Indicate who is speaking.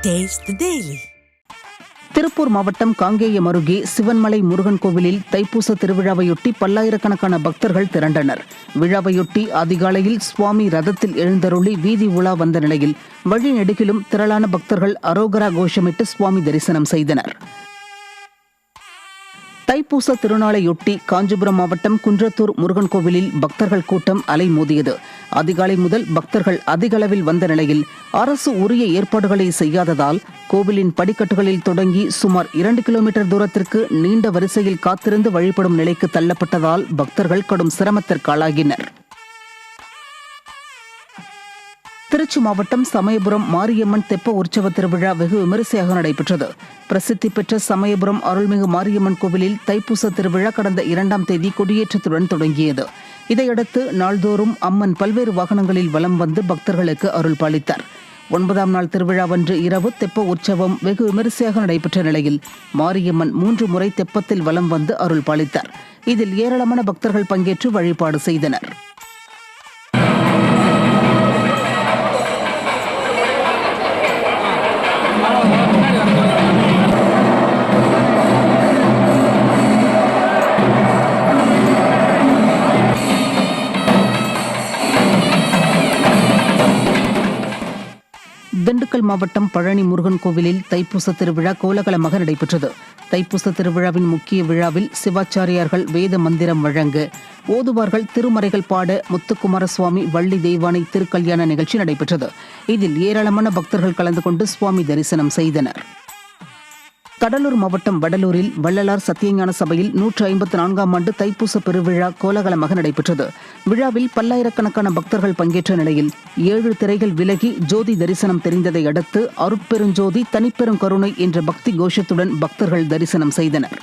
Speaker 1: Taste the Daily.
Speaker 2: Tiruppur மாவட்டம் காங்கேயம் அருகே சிவன்மலை முருகன் கோவிலில் தைப்பூச திருவிழாவையொட்டி பல்லாயிரக்கணக்கான பக்தர்கள் திரண்டனர். விழாவையொட்டி அதிகாலையில் சுவாமி ரதத்தில் எழுந்தருளி வீதி உலா வந்த நிலையில் வழி நெடுகிலும் திரளான பக்தர்கள் அரோகரா கோஷமிட்டு சுவாமி தரிசனம் செய்தனர். தைப்பூச திருநாளையொட்டி காஞ்சிபுரம் மாவட்டம் குன்றத்தூர் முருகன் கோவிலில் பக்தர்கள் கூட்டம் அலைமோதியது. அதிகாலை முதல் பக்தர்கள் அதிக அளவில் வந்த நிலையில் அரசு உரிய ஏற்பாடுகளை செய்யாததால் கோவிலின் படிக்கட்டுகளில் தொடங்கி சுமார் 2 கிலோமீட்டர் தூரத்திற்கு நீண்ட வரிசையில் காத்திருந்து வழிபடும் நிலைக்கு தள்ளப்பட்டதால் பக்தர்கள் கடும் சிரமத்திற்கு ஆளாகினர். திருச்சி மாவட்டம் சமயபுரம் மாரியம்மன் தெப்ப உற்சவ திருவிழா வெகு விமரிசையாக நடைபெற்றது. பிரசித்தி பெற்ற சமயபுரம் அருள்மிகு மாரியம்மன் கோவிலில் தைப்பூச திருவிழா கடந்த 2ஆம் தேதி கொடியேற்றத்துடன் தொடங்கியது. இதையடுத்து நாள்தோறும் அம்மன் பல்வேறு வாகனங்களில் வலம் வந்து பக்தர்களுக்கு அருள் பாலித்தார். 9ஆம் நாள் திருவிழாவன்று இரவு தெப்ப உற்சவம் வெகு விமரிசையாக நடைபெற்ற நிலையில் மாரியம்மன் 3 முறை தெப்பத்தில் வலம் வந்து அருள் பாலித்தார். இதில் ஏராளமான பக்தர்கள் பங்கேற்று வழிபாடு செய்தனர். திண்டுக்கல் மாவட்டம் பழனி முருகன் கோவிலில் தைப்பூச திருவிழா கோலாகலமாக நடைபெற்றது. தைப்பூச திருவிழாவின் முக்கிய விழாவில் சிவாச்சாரியார்கள் வேத மந்திரம் வழங்க, ஓதுவார்கள் திருமறைகள் பாட முத்துக்குமாரசுவாமி வள்ளி தெய்வானை திருக்கல்யாண நிகழ்ச்சி நடைபெற்றது. இதில் ஏராளமான பக்தர்கள் கலந்து கொண்டு சுவாமி தரிசனம் செய்தனர். கடலூர் மாவட்டம் வடலூரில் வள்ளலார் சத்தியஞான சபையில் 154ஆம் ஆண்டு தைப்பூச பெருவிழா கோலாகலமாக நடைபெற்றது. விழாவில் பல்லாயிரக்கணக்கான பக்தர்கள் பங்கேற்ற நிலையில் 7 திரைகள் விலகி ஜோதி தரிசனம் தெரிந்ததை அடுத்து அருட்பெருஞ்சோதி தனிப்பெரும் கருணை என்ற பக்தி கோஷத்துடன் பக்தர்கள் தரிசனம் செய்தனர்.